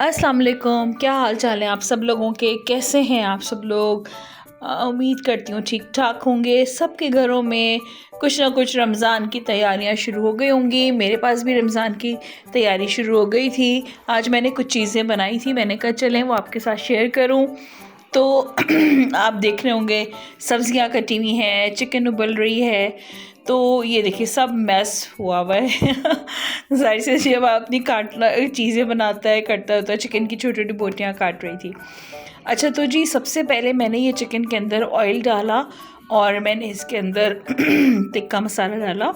अस्सलाम वालेकुम, क्या हाल चाल है आप सब लोगों के? कैसे हैं आप सब लोग? उम्मीद करती हूँ ठीक ठाक होंगे। सबके घरों में कुछ ना कुछ रमज़ान की तैयारियाँ शुरू हो गई होंगी। मेरे पास भी रमज़ान की तैयारी शुरू हो गई थी। आज मैंने कुछ चीज़ें बनाई थी, मैंने कहा चलें वो आपके साथ शेयर करूँ। तो आप देख रहे होंगे सब्जियां कटी हुई हैं, चिकन उबल रही है। तो ये देखिए सब मैस हुआ है। जाहिर सी जब आप अपनी काटना चीज़ें बनाता है करता होता है। चिकन की छोटी छोटी बोटियाँ काट रही थी। अच्छा तो जी, सबसे पहले मैंने ये चिकन के अंदर ऑयल डाला और मैंने इसके अंदर टिक्का मसाला डाला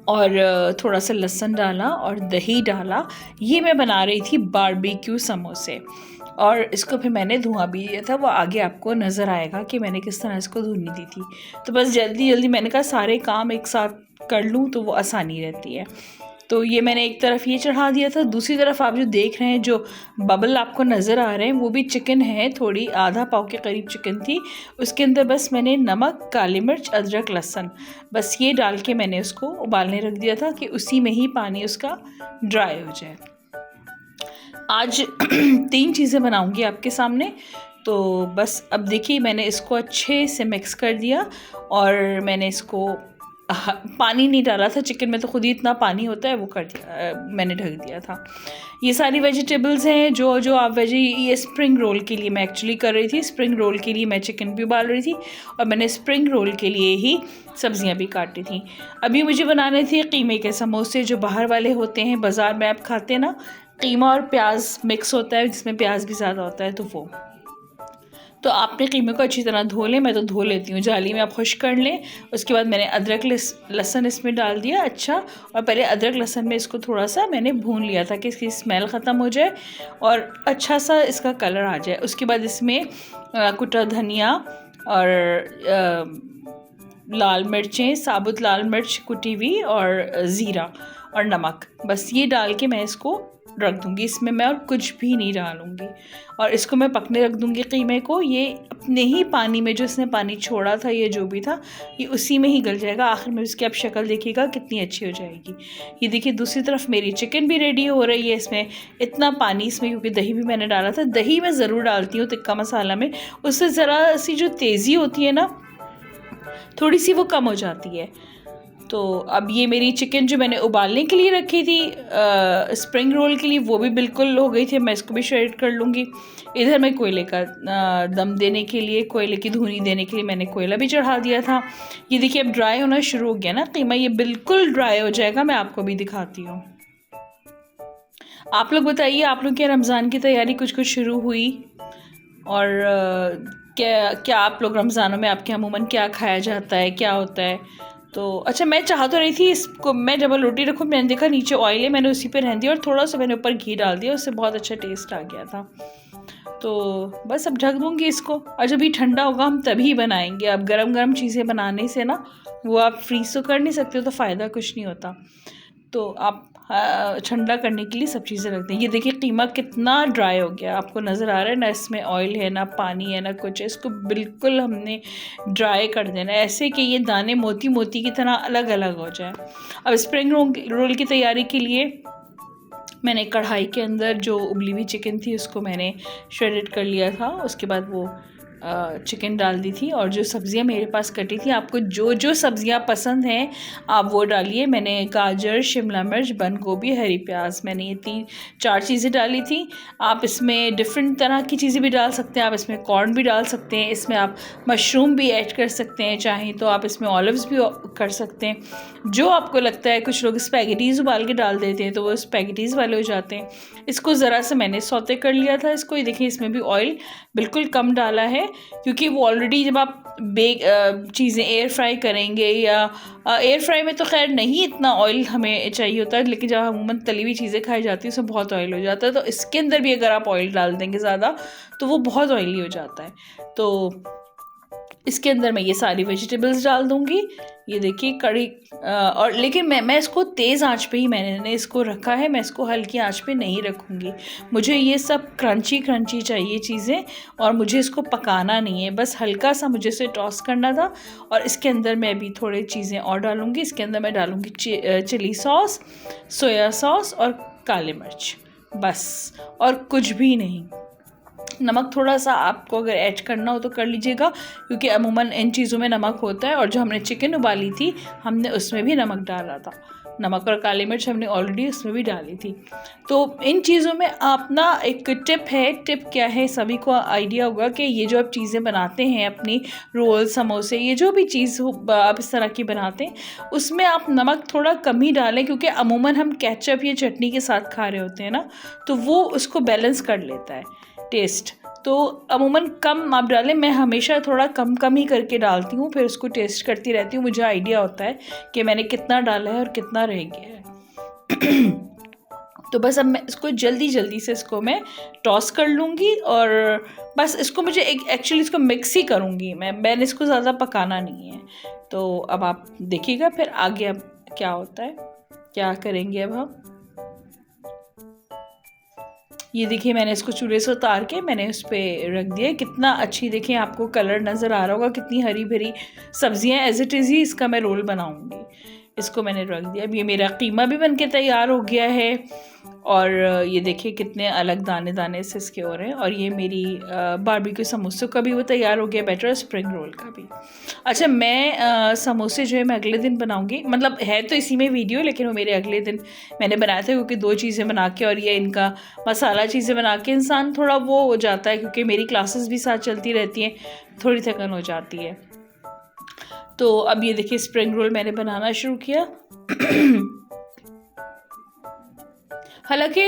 और थोड़ा सा लहसुन डाला और दही डाला। ये मैं बना रही थी बारबेक्यू समोसे, और इसको फिर मैंने धुआं भी दिया था। वो आगे आपको नज़र आएगा कि मैंने किस तरह इसको धुनी दी थी। तो बस जल्दी जल्दी मैंने कहा सारे काम एक साथ कर लूँ तो वो आसानी रहती है। तो ये मैंने एक तरफ ये चढ़ा दिया था। दूसरी तरफ आप जो देख रहे हैं, जो बबल आपको नज़र आ रहे हैं, वो भी चिकन है। थोड़ी आधा पाव के करीब चिकन थी। उसके अंदर बस मैंने नमक, काली मिर्च, अदरक, लहसुन, बस ये डाल के मैंने उसको उबालने रख दिया था कि उसी में ही पानी उसका ड्राई हो जाए। आज 3 चीज़ें बनाऊंगी आपके सामने। तो बस अब देखिए, मैंने इसको अच्छे से मिक्स कर दिया और मैंने इसको पानी नहीं डाला था। चिकन में तो खुद ही इतना पानी होता है, वो कर दिया, मैंने ढक दिया था। ये सारी वेजिटेबल्स हैं जो जो आप ये स्प्रिंग रोल के लिए मैं एक्चुअली कर रही थी। स्प्रिंग रोल के लिए मैं चिकन भी उबाल रही थी और मैंने स्प्रिंग रोल के लिए ही सब्जियां भी काटी थी। अभी मुझे बनाने थे कीमे के समोसे, जो बाहर वाले होते हैं, बाज़ार में आप खाते हैं ना, कीमा और प्याज मिक्स होता है, जिसमें प्याज भी ज़्यादा होता है। तो वो तो आपने कीमे को अच्छी तरह धो लें। मैं तो धो लेती हूँ, जाली में आप खुश कर लें। उसके बाद मैंने अदरक लहसुन इसमें डाल दिया। अच्छा, और पहले अदरक लहसुन में इसको थोड़ा सा मैंने भून लिया था कि इसकी स्मेल ख़त्म हो जाए और अच्छा सा इसका कलर आ जाए। उसके बाद इसमें कुटा धनिया और लाल मिर्चें, साबुत लाल मिर्च कुटी हुई और ज़ीरा और नमक, बस ये डाल के मैं इसको रख दूँगी। इसमें मैं और कुछ भी नहीं डालूँगी और इसको मैं पकने रख दूँगी कीमे को। ये अपने ही पानी में, जो इसने पानी छोड़ा था, ये जो भी था, ये उसी में ही गल जाएगा। आखिर में इसकी आप शक्ल देखिएगा कितनी अच्छी हो जाएगी। ये देखिए, दूसरी तरफ मेरी चिकन भी रेडी हो रही है। इसमें इतना पानी, इसमें क्योंकि दही भी मैंने डाला था। दही मैं ज़रूर डालती हूँ टिक्का मसाला में, उससे ज़रा सी जो तेज़ी होती है ना, थोड़ी सी वो कम हो जाती है। तो अब ये मेरी चिकन जो मैंने उबालने के लिए रखी थी स्प्रिंग रोल के लिए, वो भी बिल्कुल हो गई थी। मैं इसको भी शेड कर लूँगी। इधर मैं कोयले का दम देने के लिए, कोयले की धुनी देने के लिए मैंने कोयला भी चढ़ा दिया था। ये देखिए अब ड्राई होना शुरू हो गया ना कीमा, ये बिल्कुल ड्राई हो जाएगा। मैं आपको भी दिखाती हूँ। आप लोग बताइए, आप लोग क्या रमज़ान की तैयारी कुछ कुछ शुरू हुई? और क्या क्या आप लोग रमज़ानों में, आपके अमूमन क्या खाया जाता है, क्या होता है? तो अच्छा, मैं चाह तो रही थी इसको मैं डबल रोटी रखूँ। मैंने देखा नीचे ऑयल है, मैंने उसी पे रहने दिया और थोड़ा सा मैंने ऊपर घी डाल दिया, उससे बहुत अच्छा टेस्ट आ गया था। तो बस अब ढक दूँगी इसको और जब ये ठंडा होगा हम तभी बनाएंगे। अब गरम गरम चीज़ें बनाने से ना, वो आप फ्रीज़ तो कर नहीं सकते हो, तो फ़ायदा कुछ नहीं होता। तो आप ठंडा करने के लिए सब चीज़ें रख दें। ये देखिए कीमा कितना ड्राई हो गया, आपको नज़र आ रहा है ना, इसमें ऑयल है ना, पानी है ना, कुछ है। इसको बिल्कुल हमने ड्राई कर देना है, ऐसे कि ये दाने मोती मोती की तरह अलग अलग हो जाए। अब स्प्रिंग रोल की तैयारी के लिए मैंने कढ़ाई के अंदर जो उबली हुई चिकन थी उसको मैंने श्रेडेड कर लिया था। उसके बाद वो चिकन डाल दी थी और जो सब्ज़ियाँ मेरे पास कटी थी, आपको जो जो सब्ज़ियाँ पसंद हैं आप वो डालिए। मैंने गाजर, शिमला मिर्च, बंद गोभी, हरी प्याज, मैंने ये 3-4 चीज़ें डाली थी। आप इसमें डिफरेंट तरह की चीज़ें भी डाल सकते हैं। आप इसमें कॉर्न भी डाल सकते हैं, इसमें आप मशरूम भी ऐड कर सकते हैं, चाहें तो आप इसमें ऑलिव्स भी कर सकते हैं, जो आपको लगता है। कुछ लोग स्पैगेटीज़ उबाल के डाल देते हैं तो वो स्पैगेटीज़ वाले हो जाते हैं। इसको ज़रा सा मैंने सौते कर लिया था इसको। ये देखिए, इसमें भी ऑयल बिल्कुल कम डाला है, क्योंकि वो ऑलरेडी जब आप चीज़ें एयर फ्राई करेंगे, या एयर फ्राई में तो खैर नहीं इतना ऑयल हमें चाहिए होता है, लेकिन जब अमूमन तली हुई चीज़ें खाई जाती है उसमें बहुत ऑयल हो जाता है। तो इसके अंदर भी अगर आप ऑयल डाल देंगे ज़्यादा तो वो बहुत ऑयली हो जाता है। तो इसके अंदर मैं ये सारी वेजिटेबल्स डाल दूँगी। ये देखिए कड़ी और लेकिन मैं इसको तेज़ आंच पे ही मैंने इसको रखा है। मैं इसको हल्की आंच पे नहीं रखूँगी। मुझे ये सब क्रंची क्रंची चाहिए चीज़ें, और मुझे इसको पकाना नहीं है, बस हल्का सा मुझे इसे टॉस करना था। और इसके अंदर मैं भी थोड़ी चीज़ें और डालूँगी। इसके अंदर मैं डालूँगी चिली सॉस, सोया सॉस और काली मिर्च। बस, और कुछ भी नहीं। नमक थोड़ा सा आपको अगर ऐड करना हो तो कर लीजिएगा, क्योंकि अमूमन इन चीज़ों में नमक होता है। और जो हमने चिकन उबाली थी हमने उसमें भी नमक डाला था, नमक और काली मिर्च हमने ऑलरेडी उसमें भी डाली थी। तो इन चीज़ों में आप ना, एक टिप है, टिप क्या है सभी को आइडिया होगा कि ये जो आप चीज़ें बनाते हैं अपनी रोल, समोसे, ये जो भी चीज़ आप इस तरह की बनाते हैं उसमें आप नमक थोड़ा कम ही डालें, क्योंकि अमूमन हम केचप या चटनी के साथ खा रहे होते हैं ना, तो वो उसको बैलेंस कर लेता है टेस्ट। तो अमूमन कम आप डालें, मैं हमेशा थोड़ा कम कम ही करके डालती हूँ, फिर उसको टेस्ट करती रहती हूँ, मुझे आइडिया होता है कि मैंने कितना डाला है और कितना रह गया है। तो बस अब मैं इसको जल्दी जल्दी से इसको मैं टॉस कर लूँगी, और बस इसको मुझे एक्चुअली इसको मिक्स ही करूँगी मैंने इसको ज़्यादा पकाना नहीं है। तो अब आप देखिएगा फिर आगे अब क्या होता है, क्या करेंगे अब हम। ये देखिए मैंने इसको चूल्हे से उतार के मैंने उस पर रख दिया। कितना अच्छी, देखिए आपको कलर नज़र आ रहा होगा, कितनी हरी भरी सब्जियां। एज इट इज़ ही इसका मैं रोल बनाऊंगी। इसको मैंने रख दिया। अब ये मेरा कीमा भी बनके तैयार हो गया है, और ये देखिए कितने अलग दाने दाने से इसके हो रहे हैं। और ये मेरी बारबेक्यू समोसों का भी वो तैयार हो गया बैटर, स्प्रिंग रोल का भी। अच्छा, मैं समोसे जो है मैं अगले दिन बनाऊंगी, मतलब है तो इसी में वीडियो, लेकिन वो मेरे अगले दिन मैंने बनाया था, क्योंकि 2 चीज़ें बना के और ये इनका मसाला चीज़ें बना के इंसान थोड़ा वो हो जाता है, क्योंकि मेरी क्लासेस भी साथ चलती रहती हैं, थोड़ी थकन हो जाती है। तो अब ये देखिए स्प्रिंग रोल मैंने बनाना शुरू किया। हालांकि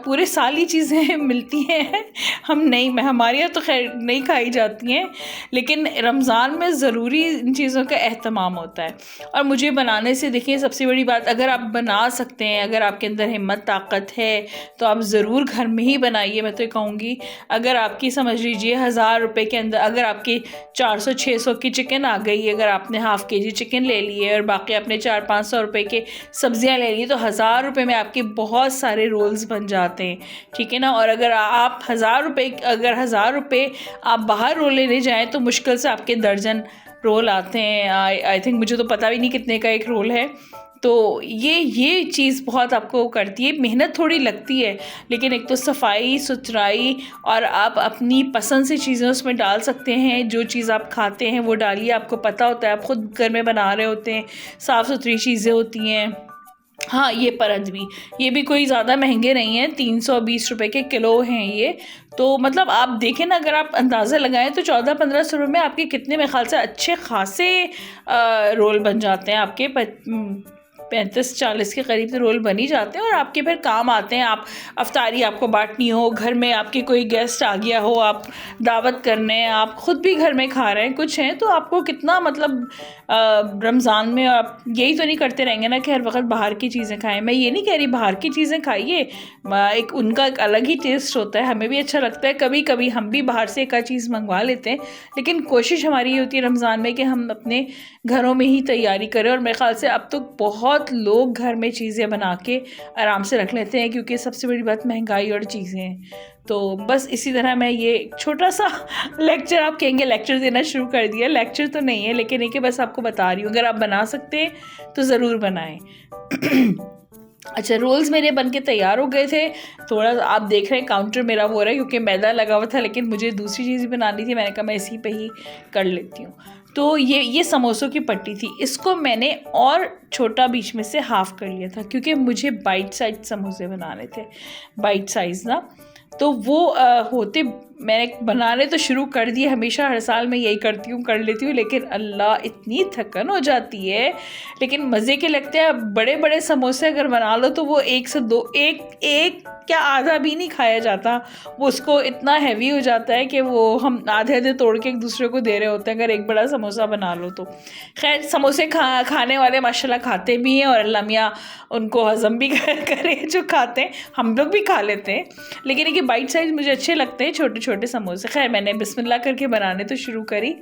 पूरे साल ही चीज़ें मिलती हैं, हमारे यहाँ तो खैर नहीं खाई जाती हैं, लेकिन रमज़ान में ज़रूरी इन चीज़ों का एहतमाम होता है। और मुझे बनाने से देखिए सबसे बड़ी बात, अगर आप बना सकते हैं, अगर आपके अंदर हिम्मत ताकत है तो आप ज़रूर घर में ही बनाइए। मैं तो कहूँगी अगर आपकी समझ लीजिए 1000 रुपये के अंदर अगर आपकी 400-600 की चिकन आ गई, अगर आपने ½ kg चिकन ले ली है और बाकी आपने 400-500 रुपये के सब्जियाँ ले ली, तो 1000 रुपये में आपके बहुत सारे रोल्स बन जाते हैं, ठीक है ना। और अगर आप 1000 रुपये आप बाहर रोल लेने जाएं तो मुश्किल से आपके दर्जन रोल आते हैं। आई थिंक, मुझे तो पता भी नहीं कितने का एक रोल है। तो ये चीज़ बहुत आपको करती है, मेहनत थोड़ी लगती है, लेकिन एक तो सफाई सुथराई, और आप अपनी पसंद से चीज़ें उसमें डाल सकते हैं। जो चीज़ आप खाते हैं वो डालिए, आपको पता होता है, आप खुद घर में बना रहे होते हैं, साफ़ सुथरी चीज़ें होती हैं। हाँ, ये परत भी, ये भी कोई ज़्यादा महंगे नहीं हैं, 320 रुपये के किलो हैं ये। तो मतलब आप देखें ना, अगर आप अंदाज़ा लगाएं तो 1400-1500 रुपये में आपके कितने, मेरे ख्याल से अच्छे खासे रोल बन जाते हैं आपके। 35-40 के करीब तो रोल बन ही जाते हैं, और आपके फिर काम आते हैं। आप अफ्तारी आपको बांटनी हो, घर में आपके कोई गेस्ट आ गया हो, आप दावत करने, आप ख़ुद भी घर में खा रहे हैं कुछ हैं, तो आपको कितना मतलब रमज़ान में आप यही तो नहीं करते रहेंगे ना कि हर वक्त बाहर की चीज़ें खाएं। मैं ये नहीं कह रही बाहर की चीज़ें खाइए, एक उनका एक अलग ही टेस्ट होता है, हमें भी अच्छा लगता है, कभी कभी हम भी बाहर से एक चीज़ मंगवा लेते हैं, लेकिन कोशिश हमारी ये होती है रमज़ान में कि हम अपने घरों में ही तैयारी करें। और मेरे ख्याल से अब तो बहुत लोग घर में चीज़ें बना के आराम से रख लेते हैं, क्योंकि सबसे बड़ी बात महंगाई और चीज़ें हैं। तो बस इसी तरह मैं ये छोटा सा लेक्चर, आप कहेंगे लेक्चर देना शुरू कर दिया, लेक्चर तो नहीं है, लेकिन एक बस आपको बता रही हूँ, अगर आप बना सकते हैं तो ज़रूर बनाएं। अच्छा, रोल्स मेरे बनके तैयार हो गए थे। थोड़ा आप देख रहे हैं काउंटर मेरा वो रहा है, क्योंकि मैदा लगा हुआ था, लेकिन मुझे दूसरी चीज़ बनानी थी, मैंने कहा मैं इसी पे ही कर लेती हूँ। तो ये समोसों की पट्टी थी, इसको मैंने और छोटा बीच में से हाफ़ कर लिया था, क्योंकि मुझे बाइट साइज समोसे बनाने थे, बाइट साइज़ ना। तो वो होते मैंने बनाने तो शुरू कर दिए, हमेशा हर साल मैं यही करती हूँ, कर लेती हूँ, लेकिन अल्लाह इतनी थकन हो जाती है। लेकिन मज़े के लगते हैं। बड़े बड़े समोसे अगर बना लो तो वो 1 से 2, एक क्या आधा भी नहीं खाया जाता, वो उसको इतना हैवी हो जाता है कि वो हम आधे तोड़ के एक दूसरे को दे रहे होते हैं अगर एक बड़ा समोसा बना लो तो। खैर, समोसे खाने वाले माशाल्लाह खाते भी हैं, और अल्लाह मियाँ उनको हज़म भी करे जो खाते हैं, हम लोग भी खा लेते हैं। लेकिन ये बाइट साइज़ मुझे अच्छे लगते हैं, छोटे छोटे समोसे। खैर, मैंने बिस्मिल्लाह करके बनाने तो शुरू करी,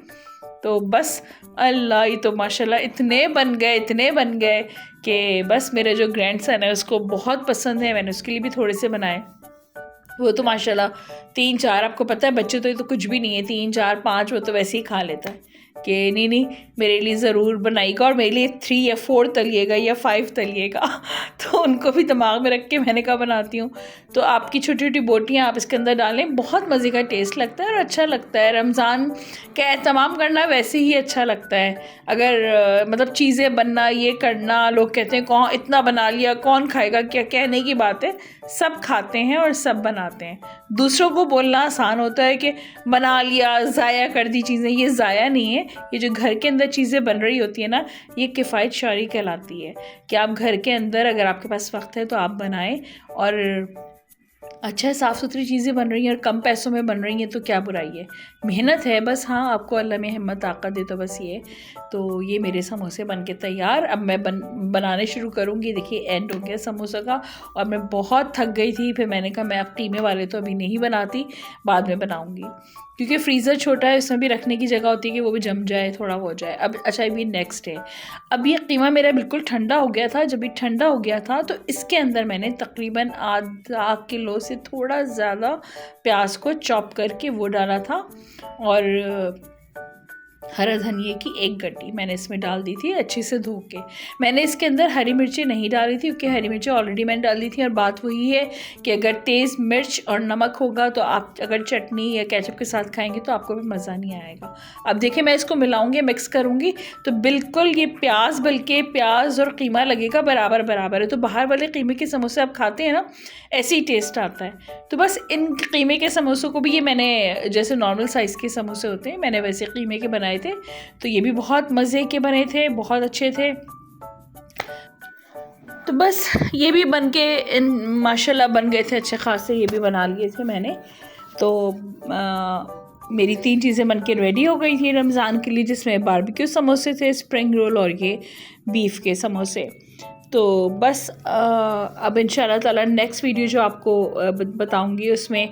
तो बस अल्लाह, ये तो माशाल्लाह इतने बन गए कि बस मेरे जो ग्रैंडसन है उसको बहुत पसंद है। मैंने उसके लिए भी थोड़े से बनाए। वो तो माशाल्लाह 3-4, आपको पता है बच्चे तो ये तो कुछ भी नहीं है, 3-4-5 वो तो वैसे ही खा लेता है। कि नहीं नहीं मेरे लिए ज़रूर बनाइएगा और मेरे लिए 3 या 4 तलिएगा या 5 तलिएगा। तो उनको भी दिमाग में रख के मैंने कहा बनाती हूँ। तो आपकी छोटी छोटी बोटियाँ आप इसके अंदर डालें, बहुत मज़े का टेस्ट लगता है और अच्छा लगता है। रमज़ान का एहतमाम करना वैसे ही अच्छा लगता है। अगर मतलब चीज़ें बनना, ये करना, लोग कहते हैं कौन इतना बना लिया, कौन खाएगा, क्या कहने की बात है, सब खाते हैं और सब बनाते हैं। दूसरों को बोलना आसान होता है कि बना लिया, ज़ाया कर दी चीज़ें, ये ज़ाया नहीं है। ये जो घर के अंदर चीज़ें बन रही होती है ना, ये किफ़ायत शारी कहलाती है कि आप घर के अंदर अगर आपके पास वक्त है तो आप बनाएं और अच्छा साफ़ सुथरी चीज़ें बन रही हैं और कम पैसों में बन रही हैं तो क्या बुराई है। मेहनत है बस, हाँ आपको अल्लाह में हिम्मत ताकत दे तो बस ये। तो ये मेरे समोसे बन के तैयार। अब मैं बनाने शुरू करूँगी। देखिए एंड हो गया समोसा का और मैं बहुत थक गई थी। फिर मैंने कहा मैं अब कीमे वाले तो अभी नहीं बनाती, बाद में बनाऊँगी, क्योंकि फ्रीज़र छोटा है, उसमें भी रखने की जगह होती है कि वो भी जम जाए, थोड़ा हो जाए। अब अच्छा अभी नेक्स्ट है। अब ये कीमा मेरा बिल्कुल ठंडा हो गया था। जब ये ठंडा हो गया था तो इसके अंदर मैंने तकरीबन आधा किलो से थोड़ा ज़्यादा प्याज को चॉप करके वो डाला था और हरा धनिए की 1 गड्डी मैंने इसमें डाल दी थी अच्छे से धो के। मैंने इसके अंदर हरी मिर्ची नहीं डाली थी क्योंकि हरी मिर्ची ऑलरेडी मैंने डाल दी थी। और बात वही है कि अगर तेज़ मिर्च और नमक होगा तो आप अगर चटनी या केचप के साथ खाएंगे तो आपको भी मज़ा नहीं आएगा। अब देखिए मैं इसको मिलाऊंगी, मिक्स करूँगी तो बिल्कुल ये प्याज, बल्कि प्याज और कीमा लगेगा बराबर बराबर है। तो बाहर वाले कीमे के समोसे आप खाते हैं ना, ऐसे ही टेस्ट आता है। तो बस इन कीमे के समोसों को भी, ये मैंने जैसे नॉर्मल साइज़ के समोसे होते हैं मैंने वैसे कीमे के बनाए थे, तो ये भी बहुत मज़े के बने थे, बहुत अच्छे थे। तो बस ये भी बन के माशाल्लाह बन गए थे अच्छे खासे, ये भी बना लिए थे मैंने। तो मेरी 3 चीज़ें बन के रेडी हो गई थी रमज़ान के लिए, जिसमें बारबेक्यू समोसे थे, स्प्रिंग रोल और ये बीफ के समोसे। तो बस अब इंशाल्लाह ताला नेक्स्ट वीडियो जो आपको बताऊंगी उसमें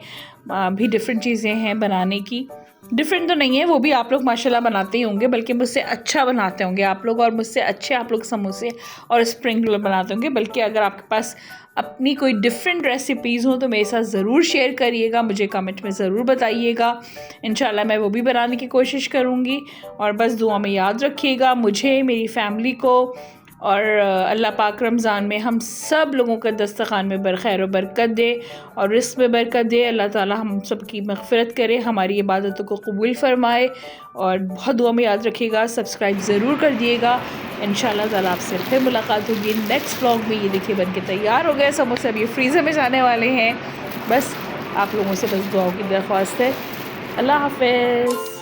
भी डिफरेंट चीज़ें हैं बनाने की। डिफरेंट तो नहीं है, वो भी आप लोग माशाल्लाह बनाते ही होंगे, बल्कि मुझसे अच्छा बनाते होंगे आप लोग, और मुझसे अच्छे आप लोग समोसे और स्प्रिंग रोल बनाते होंगे। बल्कि अगर आपके पास अपनी कोई डिफरेंट रेसिपीज़ हो तो मेरे साथ ज़रूर शेयर करिएगा, मुझे कमेंट में ज़रूर बताइएगा। इंशाल्लाह मैं वो भी बनाने की कोशिश करूँगी। और बस दुआ में याद रखिएगा मुझे, मेरी फैमिली को, और अल्लाह पाक रमज़ान में हम सब लोगों का दस्तरखान में खैर व बरकत दे और रिस्क में बरकत दे। अल्लाह ताला हम सब की मग़फ़िरत करे, हमारी इबादतों को कबूल फ़रमाए। और बहुत दुआ में याद रखिएगा, सब्सक्राइब ज़रूर कर दिएगा। इंशाल्लाह ताला आपसे फिर मुलाकात होगी नेक्स्ट व्लॉग में। ये देखिए बन के तैयार हो गए समोसे, अब ये फ्रीज़र में जाने वाले हैं। बस आप लोगों से बस दुआओं की दरख्वास्त है। अल्लाह हाफ़िज़।